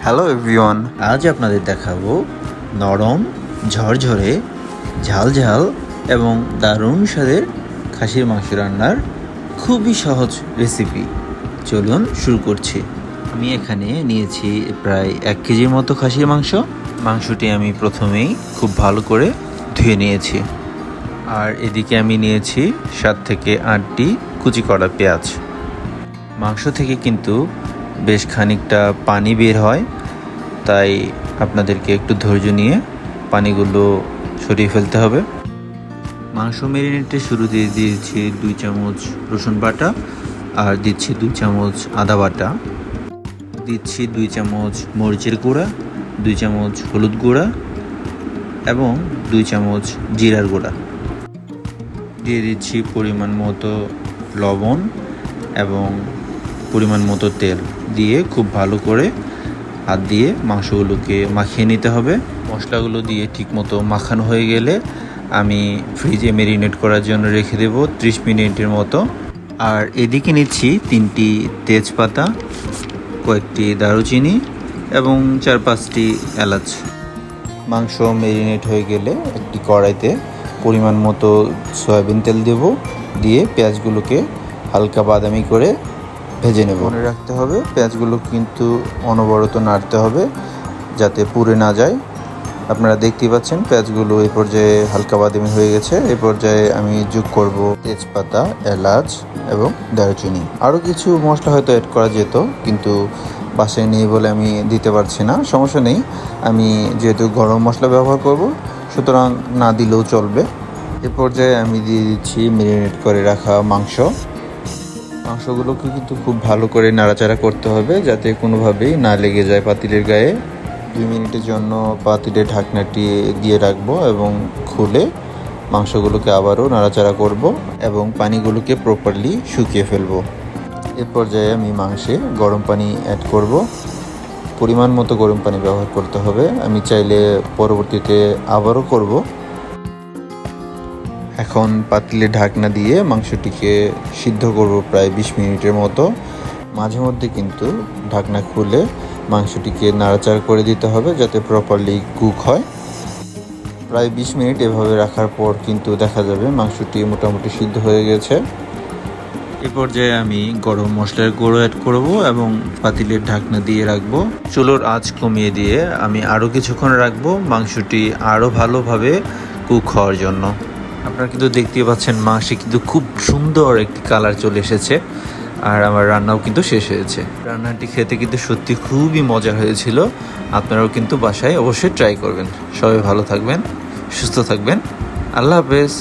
Hello everyone, আজ আপনাদের দেখাবো নরম, ঝরঝরে, ঝাল এবং দারুণ স্বাদের খাসির মাংস রান্নার খুবই সহজ রেসিপি। চলুন শুরু করছি। আমি এখানে নিয়েছি প্রায় 1 কেজির মতো খাসির মাংস। মাংসটি আমি প্রথমেই খুব ভালো করে ধুয়ে নিয়েছি। আর এদিকে আমি নিয়েছি 7 থেকে 8টি কুচি করা পেঁয়াজ। মাংস থেকে কিন্তু বেশ খানিকটা পানি বের হয়, তাই আপনাদেরকে একটু ধৈর্য নিয়ে পানিগুলো সরিয়ে ফেলতে হবে। মাংস ম্যারিনেটে শুরু দিয়ে দিয়েছি 2 চামচ রসুন বাটা, আর দিচ্ছি 2 চামচ আদা বাটা, দিচ্ছি 2 চামচ মরিচের গুঁড়া, 2 চামচ হলুদ গুঁড়া এবং 2 চামচ জিরার গুঁড়া। দিয়ে দিচ্ছি পরিমাণ মতো লবণ এবং পরিমাণ মতো তেল। দিয়ে খুব ভালো করে হাত দিয়ে মাংসগুলোকে মাখিয়ে নিতে হবে। মশলাগুলো দিয়ে ঠিকমতো মাখানো হয়ে গেলে আমি ফ্রিজে ম্যারিনেট করার জন্য রেখে দেব 30 মিনিটের মতো। আর এদিকে নিচ্ছি 3টি তেজপাতা, কয়েকটি দারুচিনি এবং 4-5টি এলাচ। মাংস ম্যারিনেট হয়ে গেলে একটি কড়াইতে পরিমাণ মতো সয়াবিন তেল দেব। দিয়ে পেঁয়াজগুলোকে হালকা বাদামি করে ভেজে নেব। মনে রাখতে হবে পেঁয়াজগুলো কিন্তু অনবরত নাড়তে হবে যাতে পুড়ে না যায়। আপনারা দেখতেই পাচ্ছেন পেঁয়াজগুলো এই পর্যায়ে হালকা বাদামি হয়ে গেছে। এই পর্যায়ে আমি যোগ করব তেজপাতা, এলাচ এবং দারুচিনি। আরও কিছু মশলা হয়তো অ্যাড করা যেত, কিন্তু বাসায় নেই বলে আমি দিতে পারছি না। সমস্যা নেই, আমি যেহেতু গরম মশলা ব্যবহার করব সুতরাং না দিলেও চলবে। এ পর্যায়ে আমি দিয়ে দিচ্ছি ম্যারিনেট করে রাখা মাংসগুলোকে কিন্তু খুব ভালো করে নাড়াচাড়া করতে হবে যাতে কোনোভাবেই না লেগে যায় পাতিলের গায়ে। 2 মিনিটের জন্য পাতিলের ঢাকনাটি দিয়ে রাখবো এবং খুলে মাংসগুলোকে আবারও নাড়াচাড়া করব এবং পানিগুলোকে প্রপারলি শুকিয়ে ফেলবো। এ পর্যায়ে আমি মাংসে গরম পানি অ্যাড করব। পরিমাণ মতো গরম পানি ব্যবহার করতে হবে। আমি চাইলে পরবর্তীতে আবারও করব। এখন পাতিলে ঢাকনা দিয়ে মাংসটিকে সিদ্ধ করব প্রায় 20 মিনিটের মতো। মাঝে মধ্যে কিন্তু ঢাকনা খুলে মাংসটিকে নাড়াচাড়া করে দিতে হবে যাতে প্রপারলি কুক হয়। প্রায় 20 মিনিট এভাবে রাখার পর কিন্তু দেখা যাবে মাংসটি মোটামুটি সিদ্ধ হয়ে গেছে। এ পর্যায়ে আমি গরম মশলার গুঁড়ো অ্যাড করব এবং পাতিলের ঢাকনা দিয়ে রাখবো। চুলোর আঁচ কমিয়ে দিয়ে আমি আরও কিছুক্ষণ রাখবো মাংসটি আরও ভালোভাবে কুক হওয়ার জন্য। আপনারা কিন্তু দেখতেই পাচ্ছেন মাংসে কিন্তু খুব সুন্দর একটি কালার চলে এসেছে। আর আমার রান্নাও কিন্তু শেষ হয়েছে। রান্নাটি খেতে কিন্তু সত্যি খুবই মজা হয়েছিল। আপনারাও কিন্তু বাসায় অবশ্যই ট্রাই করবেন। সবাই ভালো থাকবেন, সুস্থ থাকবেন। আল্লাহ হাফেজ।